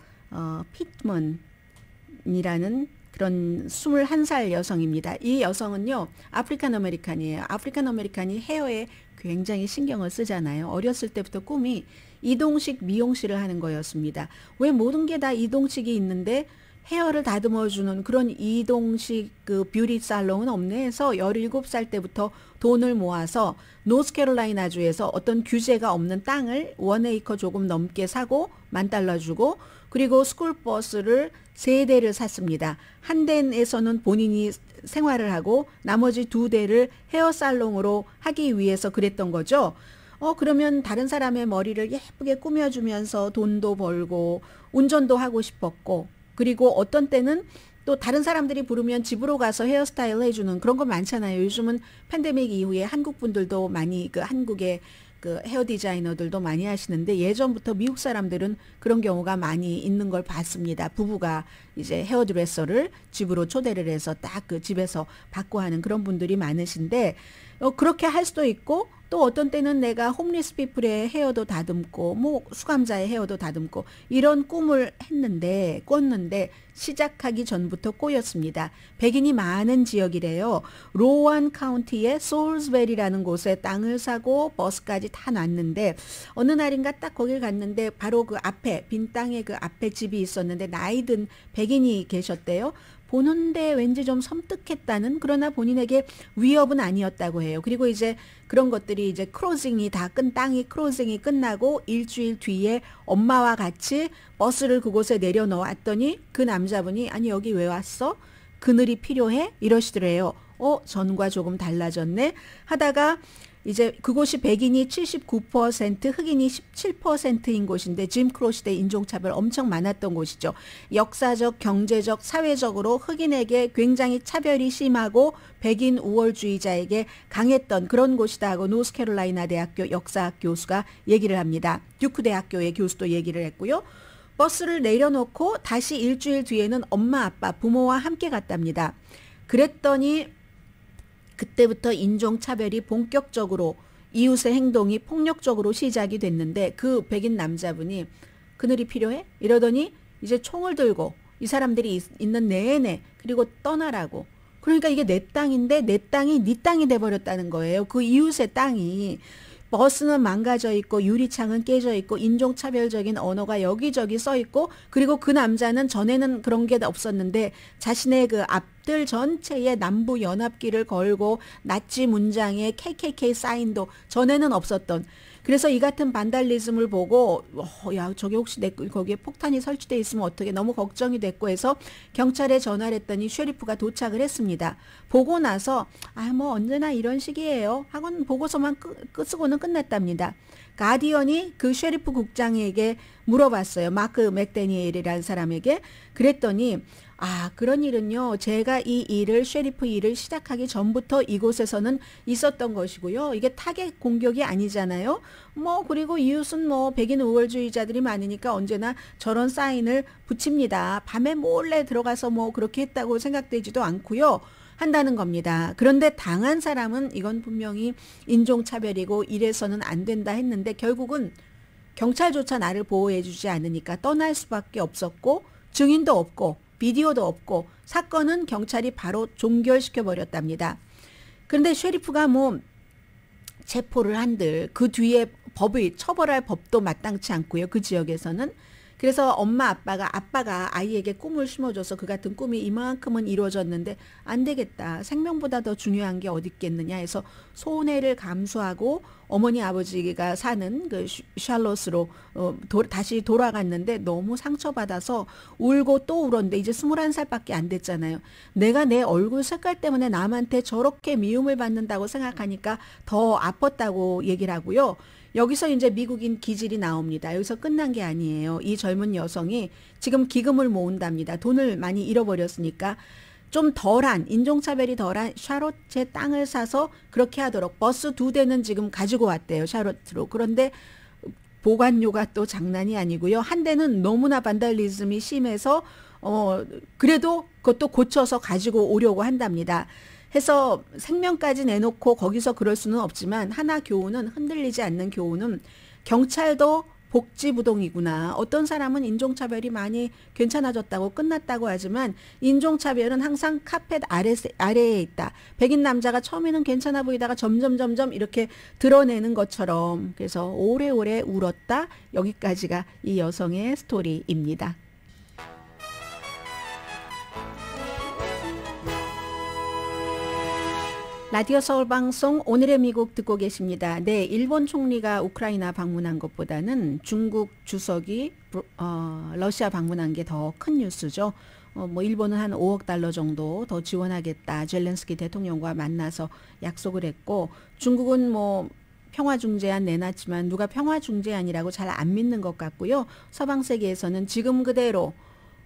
피트먼이라는 그런 21살 여성입니다. 이 여성은요. 아프리칸 아메리칸이에요. 아프리칸 아메리칸이 헤어에 굉장히 신경을 쓰잖아요. 어렸을 때부터 꿈이 이동식 미용실을 하는 거였습니다. 왜 모든 게 다 이동식이 있는데 헤어를 다듬어주는 그런 이동식 그 뷰티 살롱은 없네 해서 17살 때부터 돈을 모아서 노스캐롤라이나주에서 어떤 규제가 없는 땅을 1에이커 조금 넘게 사고 $10,000 주고 그리고 스쿨버스를 3대를 샀습니다. 한 대에서는 본인이 생활을 하고 나머지 2대를 헤어살롱으로 하기 위해서 그랬던 거죠. 그러면 다른 사람의 머리를 예쁘게 꾸며주면서 돈도 벌고 운전도 하고 싶었고 그리고 어떤 때는 또 다른 사람들이 부르면 집으로 가서 헤어스타일 해주는 그런 거 많잖아요. 요즘은 팬데믹 이후에 한국 분들도 많이 한국의 그 헤어 디자이너들도 많이 하시는데 예전부터 미국 사람들은 그런 경우가 많이 있는 걸 봤습니다. 부부가 이제 헤어드레서를 집으로 초대를 해서 딱 그 집에서 받고 하는 그런 분들이 많으신데 그렇게 할 수도 있고 또 어떤 때는 내가 홈리스 피플의 헤어도 다듬고 수감자의 헤어도 다듬고 이런 꿈을 꿨는데 시작하기 전부터 꼬였습니다. 백인이 많은 지역이래요. 로완 카운티의 솔스베리라는 곳에 땅을 사고 버스까지 다 놨는데 어느 날인가 딱 거길 갔는데 바로 그 앞에 빈 땅에 그 앞에 집이 있었는데 나이 든 백인이 계셨대요. 보는데 왠지 좀 섬뜩했다는 그러나 본인에게 위협은 아니었다고 해요. 그리고 이제 그런 것들이 이제 땅이 크로징이 끝나고 일주일 뒤에 엄마와 같이 버스를 그곳에 내려놓았더니 그 남자분이 아니 여기 왜 왔어? 그늘이 필요해? 이러시더래요. 전과 조금 달라졌네 하다가 이제 그곳이 백인이 79% 흑인이 17%인 곳인데 짐 크로 시대 인종차별 엄청 많았던 곳이죠. 역사적, 경제적, 사회적으로 흑인에게 굉장히 차별이 심하고 백인 우월주의자에게 강했던 그런 곳이다 하고 노스캐롤라이나 대학교 역사학 교수가 얘기를 합니다. 듀크 대학교의 교수도 얘기를 했고요. 버스를 내려놓고 다시 일주일 뒤에는 엄마, 아빠, 부모와 함께 갔답니다. 그랬더니 그때부터 인종차별이 본격적으로 이웃의 행동이 폭력적으로 시작이 됐는데 그 백인 남자분이 그늘이 필요해? 이러더니 이제 총을 들고 이 사람들이 있는 내내 그리고 떠나라고. 그러니까 이게 내 땅인데 내 땅이 네 땅이 돼버렸다는 거예요. 그 이웃의 땅이. 버스는 망가져 있고 유리창은 깨져 있고 인종차별적인 언어가 여기저기 써 있고 그리고 그 남자는 전에는 그런 게 없었는데 자신의 그 앞들 전체에 남부 연합기를 걸고 나치 문장에 KKK 사인도 전에는 없었던 그래서 이 같은 반달리즘을 보고 야 저게 혹시 거기에 폭탄이 설치돼 있으면 어떻게 너무 걱정이 됐고 해서 경찰에 전화를 했더니 쉐리프가 도착을 했습니다. 보고 나서 뭐 언제나 이런 식이에요 하고는 보고서만 쓰고는 끝났답니다. 가디언이 그 쉐리프 국장에게 물어봤어요. 마크 맥데니엘이라는 사람에게. 그랬더니 그런 일은요. 제가 이 일을 쉐리프 일을 시작하기 전부터 이곳에서는 있었던 것이고요. 이게 타겟 공격이 아니잖아요. 그리고 이웃은 백인 우월주의자들이 많으니까 언제나 저런 사인을 붙입니다. 밤에 몰래 들어가서 그렇게 했다고 생각되지도 않고요. 한다는 겁니다. 그런데 당한 사람은 이건 분명히 인종차별이고 이래서는 안 된다 했는데 결국은 경찰조차 나를 보호해주지 않으니까 떠날 수밖에 없었고 증인도 없고 비디오도 없고 사건은 경찰이 바로 종결시켜버렸답니다. 그런데 쉐리프가 체포를 한들 그 뒤에 법을 처벌할 법도 마땅치 않고요. 그 지역에서는. 그래서 엄마 아빠가 아이에게 꿈을 심어줘서 그 같은 꿈이 이만큼은 이루어졌는데 안 되겠다. 생명보다 더 중요한 게 어디 있겠느냐 해서 손해를 감수하고 어머니 아버지가 사는 그 샬롯으로 다시 돌아갔는데 너무 상처받아서 울고 또 울었는데 이제 21살밖에 안 됐잖아요. 내가 내 얼굴 색깔 때문에 남한테 저렇게 미움을 받는다고 생각하니까 더 아팠다고 얘기를 하고요. 여기서 이제 미국인 기질이 나옵니다. 여기서 끝난 게 아니에요. 이 젊은 여성이 지금 기금을 모은답니다. 돈을 많이 잃어버렸으니까 좀 덜한 인종차별이 덜한 샤롯의 땅을 사서 그렇게 하도록 버스 2대는 지금 가지고 왔대요. 샤롯으로. 그런데 보관료가 또 장난이 아니고요. 한 대는 너무나 반달리즘이 심해서 그래도 그것도 고쳐서 가지고 오려고 한답니다. 해서 생명까지 내놓고 거기서 그럴 수는 없지만 하나 교훈은 흔들리지 않는 교훈은 경찰도 복지부동이구나. 어떤 사람은 인종차별이 많이 괜찮아졌다고 끝났다고 하지만 인종차별은 항상 카펫 아래에 있다. 백인 남자가 처음에는 괜찮아 보이다가 점점 이렇게 드러내는 것처럼. 그래서 오래오래 울었다. 여기까지가 이 여성의 스토리입니다. 라디오 서울 방송 오늘의 미국 듣고 계십니다. 네, 일본 총리가 우크라이나 방문한 것보다는 중국 주석이 러시아 방문한 게 더 큰 뉴스죠. 일본은 한 5억 달러 정도 더 지원하겠다. 젤렌스키 대통령과 만나서 약속을 했고 중국은 평화중재안 내놨지만 누가 평화중재안이라고 잘 안 믿는 것 같고요. 서방 세계에서는 지금 그대로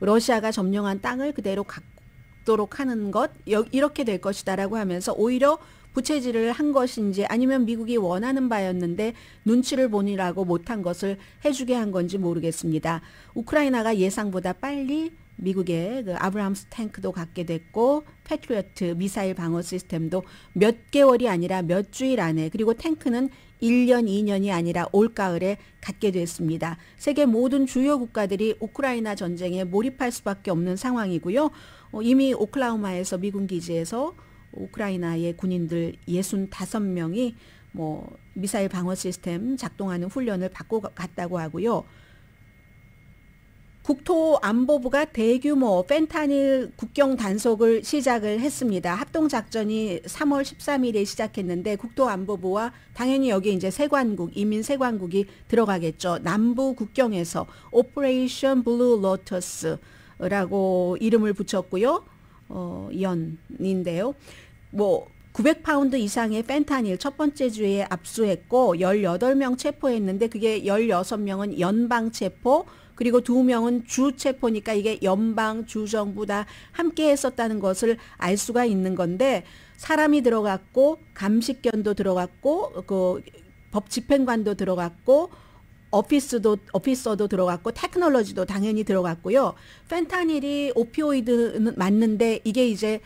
러시아가 점령한 땅을 그대로 갖도록 하는 것 이렇게 될 것이다라고 하면서 오히려 부채질을 한 것인지 아니면 미국이 원하는 바였는데 눈치를 보느라고 못한 것을 해주게 한 건지 모르겠습니다. 우크라이나가 예상보다 빨리 미국의 그 아브람스 탱크도 갖게 됐고 패트리어트 미사일 방어 시스템도 몇 개월이 아니라 몇 주일 안에 그리고 탱크는 1년, 2년이 아니라 올가을에 갖게 됐습니다. 세계 모든 주요 국가들이 우크라이나 전쟁에 몰입할 수밖에 없는 상황이고요. 이미 오클라호마에서 미군 기지에서 우크라이나의 군인들 65명이 미사일 방어 시스템 작동하는 훈련을 받고 갔다고 하고요. 국토안보부가 대규모 펜타닐 국경 단속을 시작을 했습니다. 합동작전이 3월 13일에 시작했는데 국토안보부와 당연히 여기 이제 이민 세관국이 들어가겠죠. 남부 국경에서 오퍼레이션 블루 로터스라고 이름을 붙였고요. 연인데요. 900파운드 이상의 펜타닐 첫 번째 주에 압수했고 18명 체포했는데 그게 16명은 연방 체포 그리고 2명은 주 체포니까 이게 연방 주정부 다 함께 했었다는 것을 알 수가 있는 건데 사람이 들어갔고 감식견도 들어갔고 그 법 집행관도 들어갔고 오피서도 들어갔고 테크놀로지도 당연히 들어갔고요. 펜타닐이 오피오이드는 맞는데 이게 이제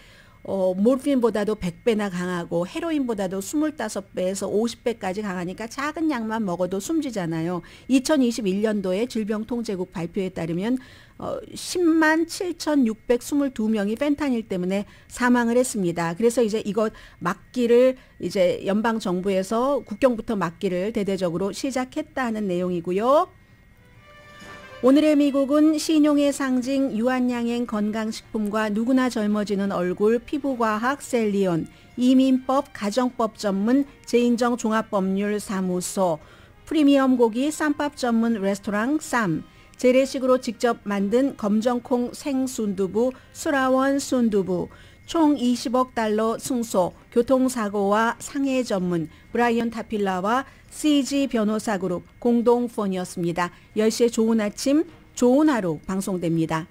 모르핀보다도 100배나 강하고 헤로인보다도 25배에서 50배까지 강하니까 작은 양만 먹어도 숨지잖아요. 2021년도에 질병통제국 발표에 따르면 10만 7,622명이 펜타닐 때문에 사망을 했습니다. 그래서 이제 이것 막기를 이제 연방 정부에서 국경부터 막기를 대대적으로 시작했다는 내용이고요. 오늘의 미국은 신용의 상징 유한양행 건강식품과 누구나 젊어지는 얼굴 피부과학 셀리온, 이민법 가정법 전문 제인정 종합법률사무소, 프리미엄 고기 쌈밥 전문 레스토랑 쌈, 재래식으로 직접 만든 검정콩 생순두부 수라원 순두부, 총 20억 달러 승소, 교통사고와 상해 전문 브라이언 타필라와 CG 변호사 그룹 공동폰이었습니다. 10시에 좋은 아침, 좋은 하루 방송됩니다.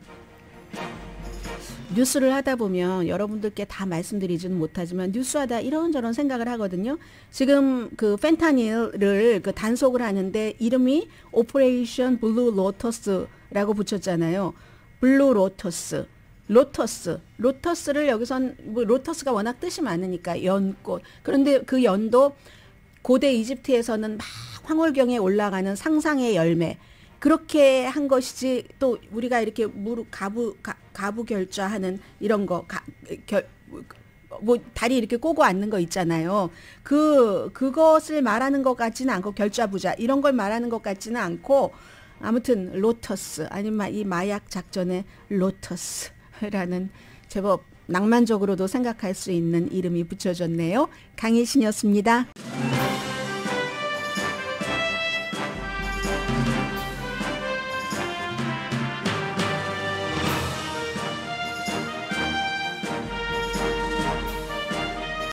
뉴스를 하다 보면 여러분들께 다 말씀드리지는 못하지만 뉴스하다 이런저런 생각을 하거든요. 지금 그 펜타닐을 그 단속을 하는데 이름이 오퍼레이션 블루 로터스라고 붙였잖아요. 블루 로터스. 로터스를 여기선 뭐 로터스가 워낙 뜻이 많으니까 연꽃. 그런데 그 연도 고대 이집트에서는 막 황홀경에 올라가는 상상의 열매. 그렇게 한 것이지 또 우리가 이렇게 무릎 가부 결좌하는 이런 거 뭐 다리 이렇게 꼬고 앉는 거 있잖아요. 그것을 말하는 것 같지는 않고 결좌부자 이런 걸 말하는 것 같지는 않고 아무튼 로터스 아니면 이 마약 작전의 로터스라는 제법 낭만적으로도 생각할 수 있는 이름이 붙여졌네요. 강혜신이었습니다.